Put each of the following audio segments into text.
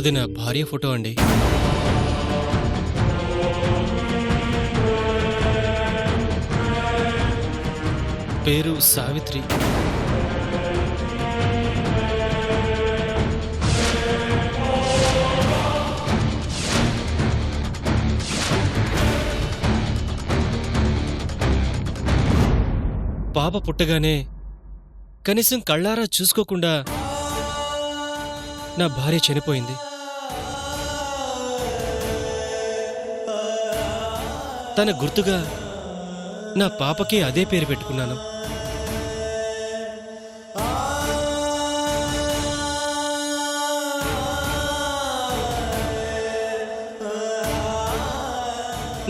అది నా భార్య ఫోటో అండి. పేరు సావిత్రి. పాప పుట్టగానే కనీసం కళ్ళారా చూసుకోకుండా నా భార్య చనిపోయింది. తన గుర్తుగా నా పాపకి అదే పేరు పెట్టుకున్నాను.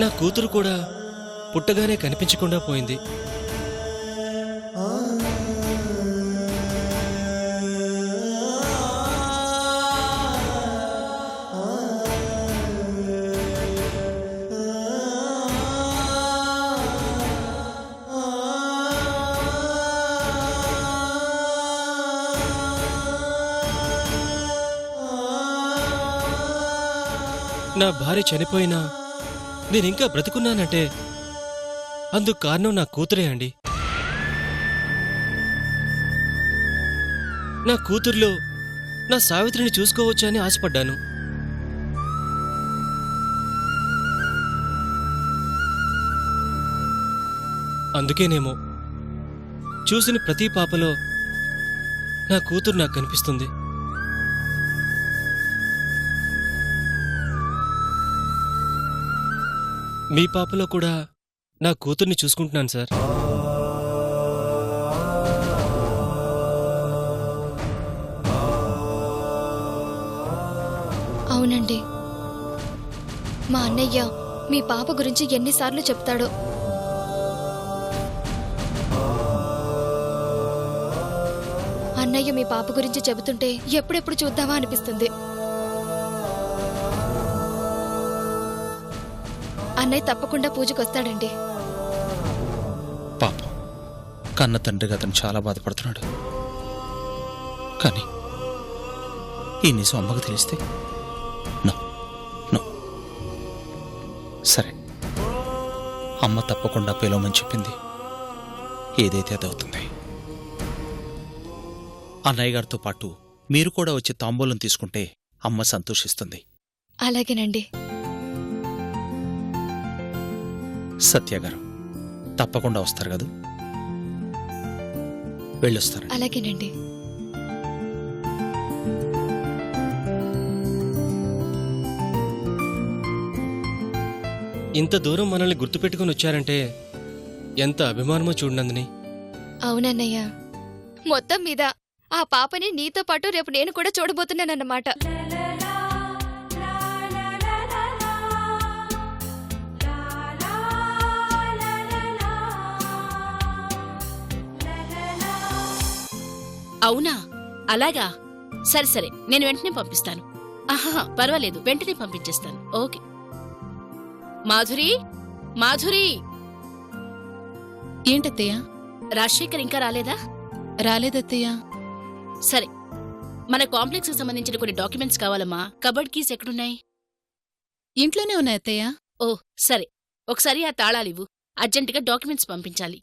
నా కూతురు కూడా పుట్టగానే కనిపించకుండా పోయింది. నా భార్య చనిపోయినా నేనింకా బ్రతుకున్నానంటే అందుకు కారణం నా కూతురే అండి. నా కూతుర్లో నా సావిత్రిని చూసుకోవచ్చా అని ఆశపడ్డాను. అందుకేనేమో చూసిన ప్రతి పాపలో నా కూతురు నాకు కనిపిస్తుంది. మీ పాపలో కూడా నా కూతుర్ని చూసుకుంటున్నాను సార్. అవునండి, మా అన్నయ్య మీ పాప గురించి ఎన్నిసార్లు చెప్తాడో. అన్నయ్య మీ పాప గురించి చెబుతుంటే ఎప్పుడెప్పుడు చూద్దామా అనిపిస్తుంది. అన్నయ్య తప్పకుండా పూజకొస్తాడండి. పాపం, కన్న తండ్రిగా అతను చాలా బాధపడుతున్నాడు. కానీ ఈ నిజం అమ్మకు తెలిస్తే నో నో. సరే, అమ్మ తప్పకుండా పిలవమని చెప్పింది. ఏదైతే అదవుతుంది. అన్నయ్య గారితో పాటు మీరు కూడా వచ్చి తాంబూలం తీసుకుంటే అమ్మ సంతోషిస్తుంది. అలాగేనండి. సత్య గారు తప్పకుండా వస్తారు కదా? వెళ్ళొస్తారు. అలాగేనండి. ఇంత దూరం మనల్ని గుర్తుపెట్టుకుని వచ్చారంటే ఎంత అభిమానమో చూడనందుని. అవునన్నయ్య, మొత్తం మీద ఆ పాపని నీతో పాటు రేపు నేను కూడా చూడబోతున్నానన్నమాట. అవునా, అలాగా. సరే సరే, నేను వెంటనే పంపిస్తాను. ఆహా, పర్వాలేదు, వెంటనే పంపించేస్తాను. ఓకే. మాధురి, మాధురి. ఏంటత్తయ్యా? రాజశేఖర్ ఇంకా రాలేదా? రాలేదత్తయ్యా. సరే, మన కాంప్లెక్స్ కి సంబంధించిన కొన్ని డాక్యుమెంట్స్ కావాలమ్మా. కబర్డ్ కీస్ ఎక్కడున్నాయి? ఇంట్లోనే ఉన్నాయత్తయ్యా. ఓ సరే, ఒకసారి ఆ తాళాలివ్వు. అర్జెంటుగా డాక్యుమెంట్స్ పంపించాలి.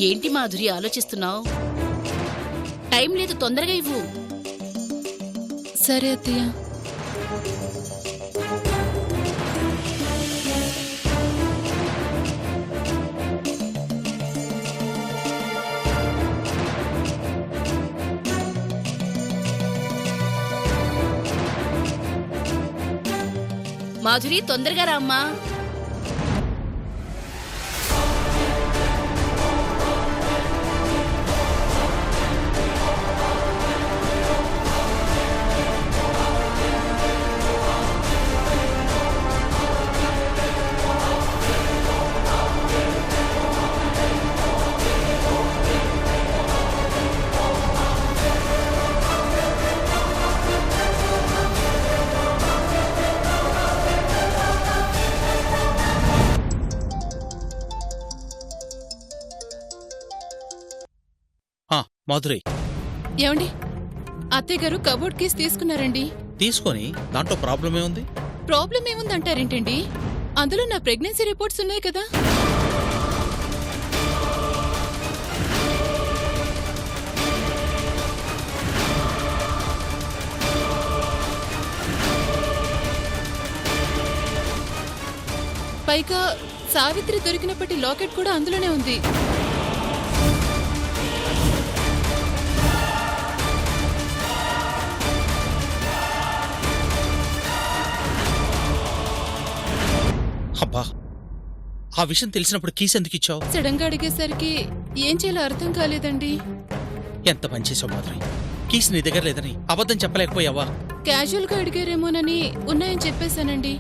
ఏంటి మాధురి ఆలోచిస్తున్నావు? టైం లేదు, తొందరగా ఇవ్వు. సరే అత్తయ్యా. మాధురి, తొందరగా రామ్మా. మాధురి, ఏమండి అత్తయ్య గారు కబోర్డ్ కీస్ తీసుకున్నారండి. తీసుకొని దాంట్లో ప్రాబ్లం ఏముంది? ప్రాబ్లం ఏముందంటారేంటండి? అందులో నా ప్రెగ్నెన్సీ రిపోర్ట్స్ ఉన్నాయి కదా. పైగా సావిత్రి దొరికినప్పటి లాకెట్ కూడా అందులోనే ఉంది. అబ్బా, ఆ విషయం తెలిసినప్పుడు కీస్ ఎందుకు ఇచ్చావు? సడన్ గా అడిగేసరికి ఏం చేయాలో అర్థం కాలేదండి. ఎంత పని చేసావు మాధురి. కీస్ నీ దగ్గర లేదని అబద్ధం చెప్పలేకపోయావా? క్యాజువల్ గా అడిగారేమోనని ఉన్నాయని చెప్పేశానండి.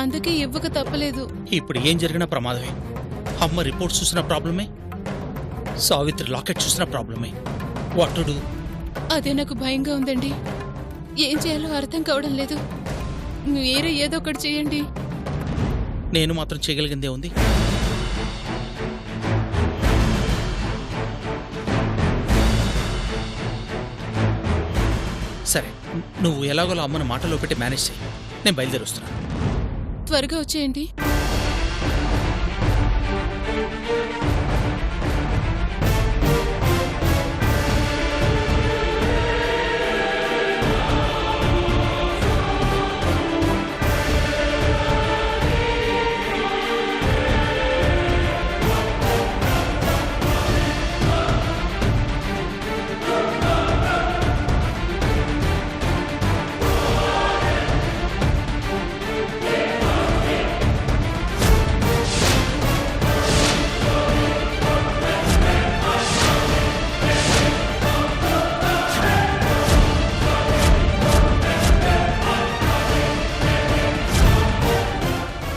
అందుకే ఇవ్వక తప్పలేదు. ఇప్పుడు ఏం జరిగినా ప్రమాదమే. అమ్మ రిపోర్ట్ చూసిన ప్రాబ్లమే, సావిత్రి లాకెట్ చూసిన ప్రాబ్లమే. What to do? అదే నాకు భయంగా ఉందండి. ఏం చేయాలో అర్థం కావడం లేదు. మీరే ఏదో ఒకటి చేయండి. నేను మాత్రం చేయగలిగిందే ఉంది. సరే, నువ్వు ఎలాగోలా అమ్మను మాటలో పెట్టి మేనేజ్ చేయి. నేను బయలుదేరి వస్తున్నాను. త్వరగా వచ్చేయండి.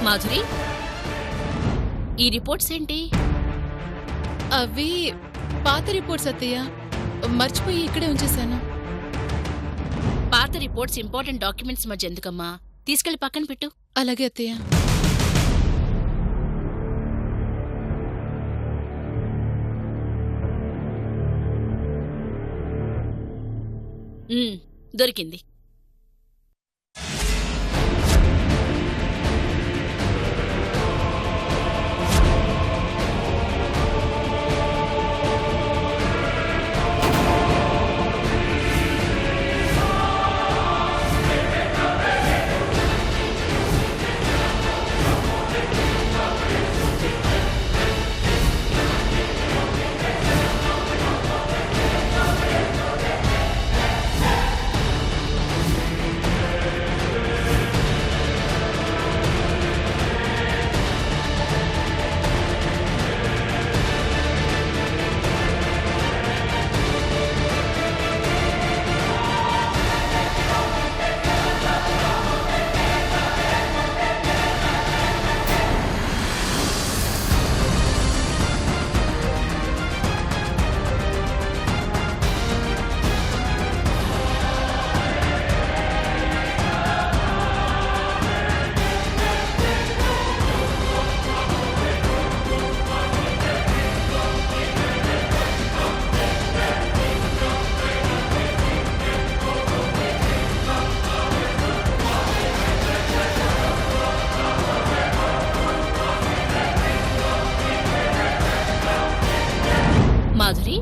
మాధురి, ఈ రిపోర్ట్స్ ఏంటి? అవి పాత రిపోర్ట్స్ అత్తయ్య. మర్చిపోయి ఇక్కడే ఉంచేశాను. పాత రిపోర్ట్స్ ఇంపార్టెంట్ డాక్యుమెంట్స్ మధ్య ఎందుకమ్మా? తీసుకెళ్లి పక్కన పెట్టు. అలాగే అత్తయ్య. దొరికింది. మాధురి,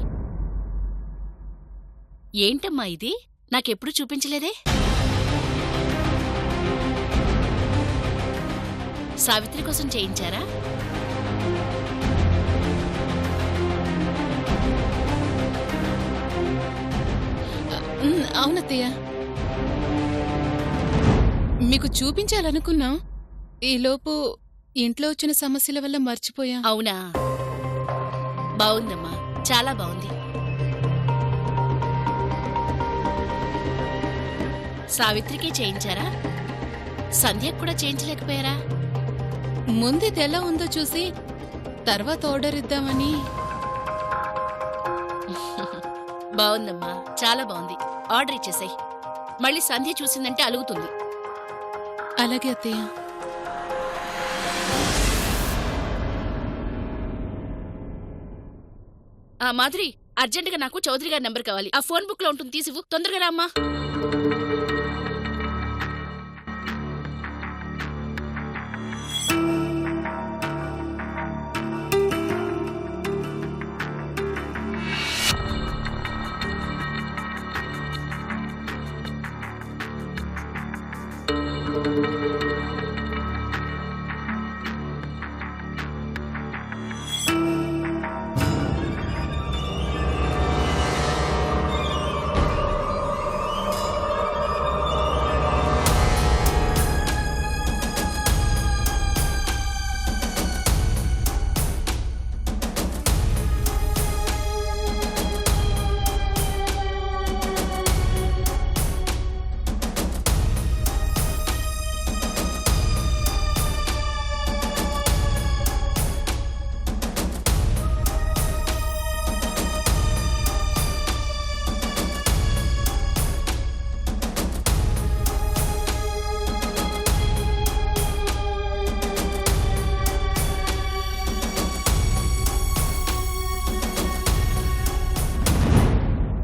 ఏంటమ్మా ఇది? నాకెప్పుడు చూపించలేదే. సావిత్రి కోసం చేయించారా? అవునత్తయ్య. మీకు చూపించాలనుకున్నా, ఈలోపు ఇంట్లో వచ్చిన సమస్యల వల్ల మర్చిపోయా. అవునా? బావుందమ్మా, చాలా బావుంది. సావిత్రికే చేయించారా? సంధ్యకు కూడా చేయించలేకపోయారా? ముందు ఎలా ఉందో చూసి తర్వాత ఆర్డర్ ఇద్దామని. బావుందమ్మా, చాలా బావుంది. ఆర్డర్ ఇచ్చేసాయి. మళ్ళీ సంధ్య చూసిందంటే అలుగుతుంది. అలాగే అత్తయ్య. మాధురి, అర్జెంటుగా నాకు చౌదరి గారి నెంబర్ కావాలి. ఆ ఫోన్ బుక్ లో ఉంటుంది, తీసివు. తొందరగా రామ్మా.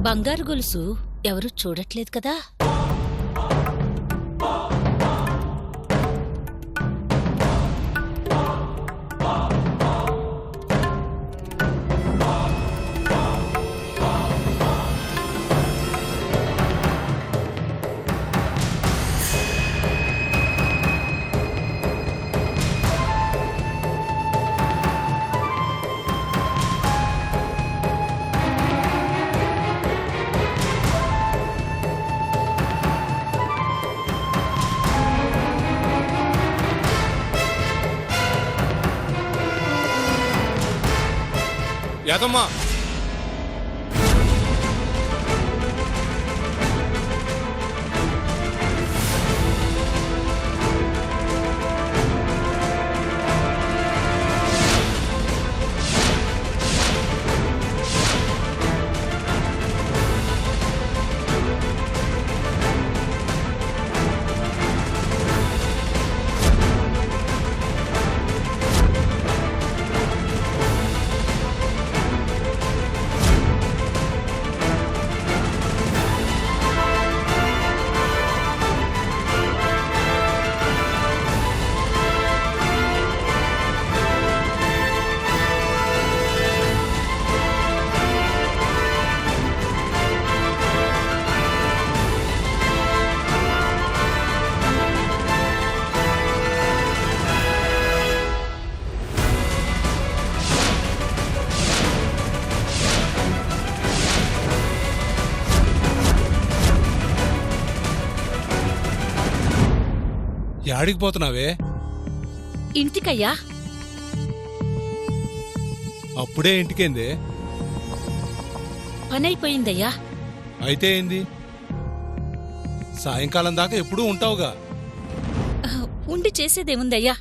బంగారు గొలుసు ఎవరు చూడట్లేదు కదా? యాదమ్మా, యాడికి పోతున్నావే? ఇంటికయ్యా. అప్పుడే ఇంటికేందే? పనైపోయిందయ్యా. అయితే ఏంది? సాయంకాలం దాకా ఎప్పుడూ ఉంటావుగా. ఉండి చేసేదేముందయ్యా?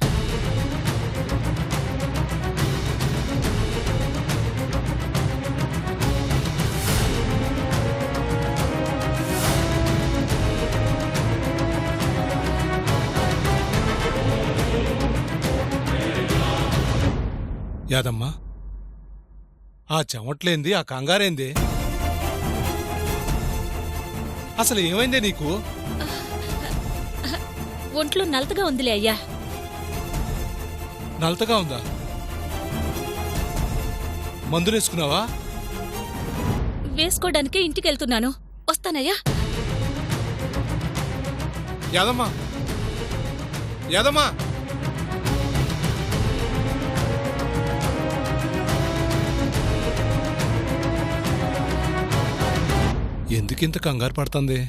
యాదమ్మా, ఆ చెమట్లేంది, ఆ కంగారేంది? అసలు ఏమైందే నీకు? ఒంట్లో నలతగా ఉందిలే అయ్యా. నలతగా ఉందా? మందులేసుకున్నావా? వేసుకోవడానికే ఇంటికెళ్తున్నాను. వస్తానయ్యా. యాదమ్మా, యాదమ్మా, ఎందుకింత కంగారు పడుతుంది?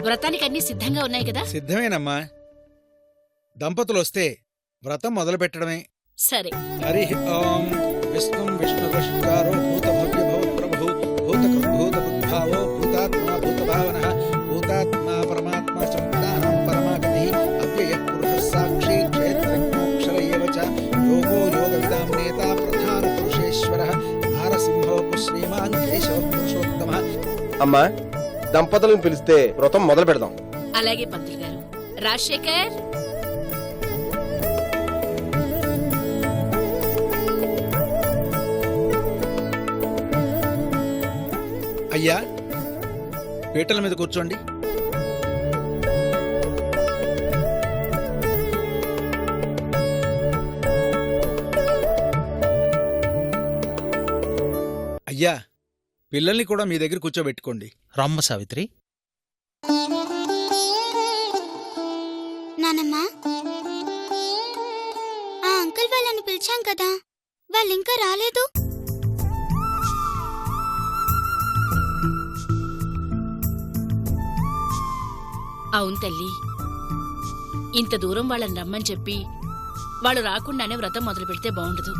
వ్రతానికి అన్ని సిద్ధంగా ఉన్నాయి కదా? సిద్ధమేనమ్మా. దంపతులు వస్తే వ్రతం మొదలు పెట్టడమే. సరే. హరి ఓం. విష్ణుం విష్ణుపష్కారో భూతభవ్య భవత్ప్రభు భూతకృద్భూతబుద్భావో భూతాత్మా భూతభావనః భూతాత్మా పరమాత్మా సంప్రదానం పరమాగతి అవ్యయః పురుషः సాక్షి క్షేత్రజ్ఞోక్షర ఏవ చ యోగో యోగవిదాం నేతా ప్రధాన పురుషేశ్వరः నారసింహో శ్రీమాన్ కేశవ పురుషోత్తమః. అమ్మా, దంపతులను పిలిస్తే వ్రతం మొదలు పెడదాం. అలాగే పంతులు గారు. రాజశేఖర్, అయ్యా, పీటల మీద కూర్చోండి. అయ్యా, పిల్లల్ని కూడా మీ దగ్గర కూర్చోబెట్టుకోండి. రామ్మ సావిత్రి. నానమ్మా, ఆ అంకుల్ వాళ్ళని పిలిచాం కదా, వాళ్ళింకా రాలేదు. అవును తల్లి, ఇంత దూరం వాళ్ళని రమ్మని చెప్పి వాళ్ళు రాకుండానే వ్రతం మొదలు పెడితే బాగుండదు.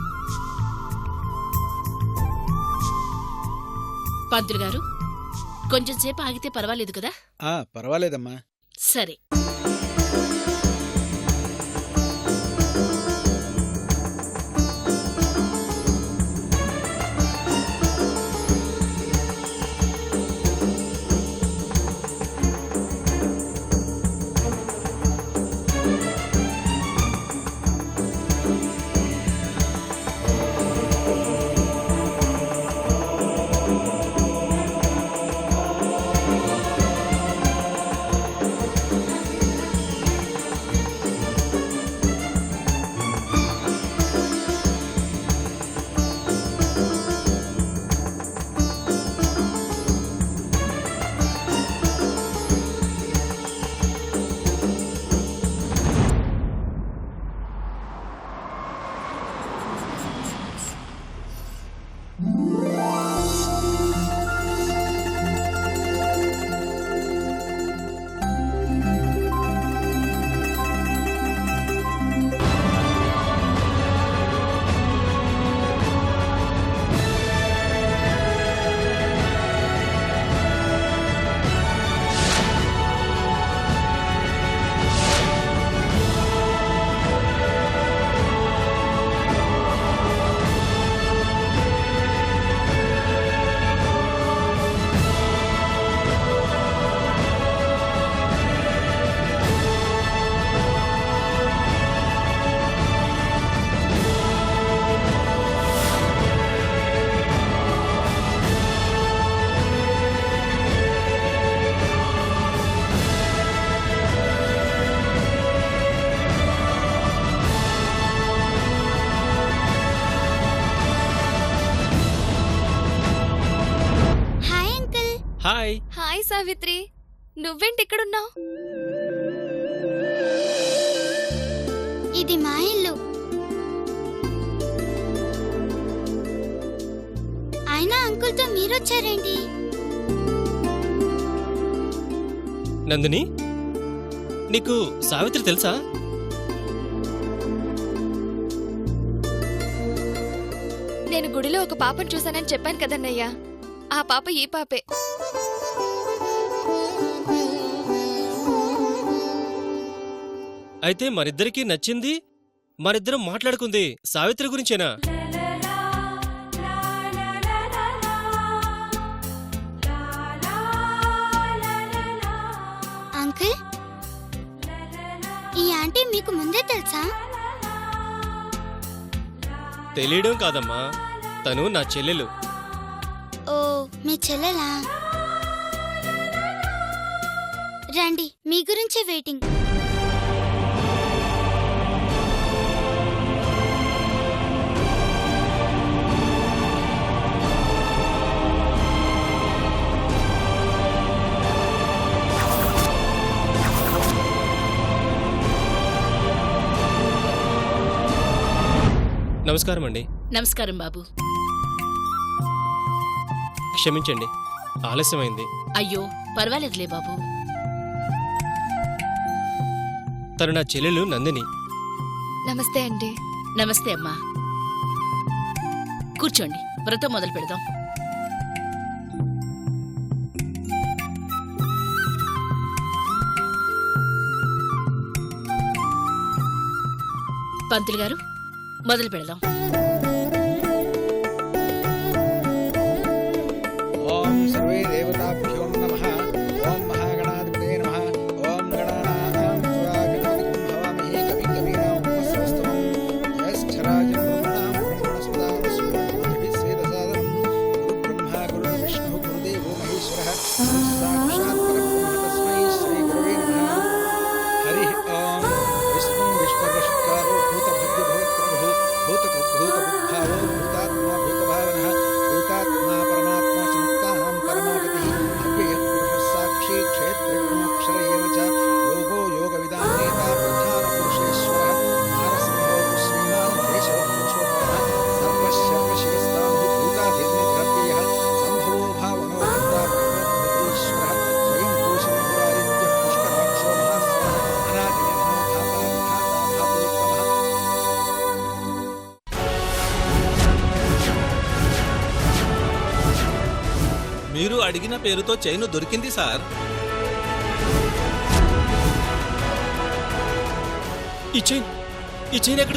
పంతులు గారు, కొంచెం సేపు ఆగితే పర్వాలేదు కదా? పర్వాలేదమ్మా. సరే. హాయ్. హాయ్ సావిత్రి, నువ్వేంటి ఇక్కడున్నావు? ఇది మా ఇల్లు. అయినా అంకుల్తో మీరొచ్చారేంటి? నందిని, నీకు సావిత్రి తెలుసా? నేను గుడిలో ఒక పాపను చూశానని చెప్పాను కదన్నయ్యా, ఆ పాప ఈ పాపే. అయితే మరిద్దరికీ నచ్చింది, మరిద్దరం మాట్లాడుకుంది సావిత్రి గురించేనా? అంకుల్, ఈ ఆంటీ మీకు ముందే తెలుసా? తెలియడం కాదమ్మా, తను నా చెల్లెలు. ఓ, మీ చెల్లెలా? రండి, మీ గురించే వెయిటింగ్. నమస్కారం అండి. నమస్కారం బాబు. క్షమించండి, ఆలస్యమైంది. అయ్యో పర్వాలేదులే బాబు. తను నా చెల్లెలు నందిని. నమస్తే అండి. నమస్తే అమ్మా. కూర్చోండి, వ్రతం మొదలు పెడదాం. పంతులు గారు, మొదలు పెడదాం. ఓం సర్వే దేవతాభ్యో నమః. ఓం మహాగణాధిపతే నమః. ఓం గణానాం త్వా గణపతిం హవామహే కవిం కవీనాం ఉపస్రవస్తమం. జ్యేష్ఠరాజం బ్రహ్మణాం బ్రహ్మణస్పదాం స్మృతిభిస్సేదసాదనం. గురుబ్రహ్మా గురుర్విష్ణుః గురుదేవో మహేశ్వరः. సాక్షాత్ పరబ్రహ్మ తస్మై శ్రీ గురవే నమః. హరి ఓం. విష్ణుం విశ్వరష్కారో భూతభవ్యభూతప్రభుః భూతకృద్భూతబుద్ధావో భూతాత్మా భూతభావనః భూతాత్మా పరమాత్మా చ ముక్తానాం పరమాగతిః అవ్యయః పురుషः సాక్షి క్షేత్రజ్ఞోక్షర ఏవ చ యోగో యోగవిదాం నేతా ప్రధాన పురుషేశ్వరः నారసింహో శ్రీమాన్ కేశవ పురుషోత్తమः సర్వశర్వశివస్థాణుః భూతాధిర్నిగ్రవ్యయः సంభవో భావనో భర్తా బ్రహ్మోత్తరీశ్వరः స్వయం కోశం పురాదిత్యः పుష్కరాక్షో మహాస్వరः అనాదినిర్మో ధాతా విధాతా ధాతోత్తమः. మీరు అడిగిన పేరుతో చైను దొరికింది సార్. ఈ చైన్ ఎక్కడ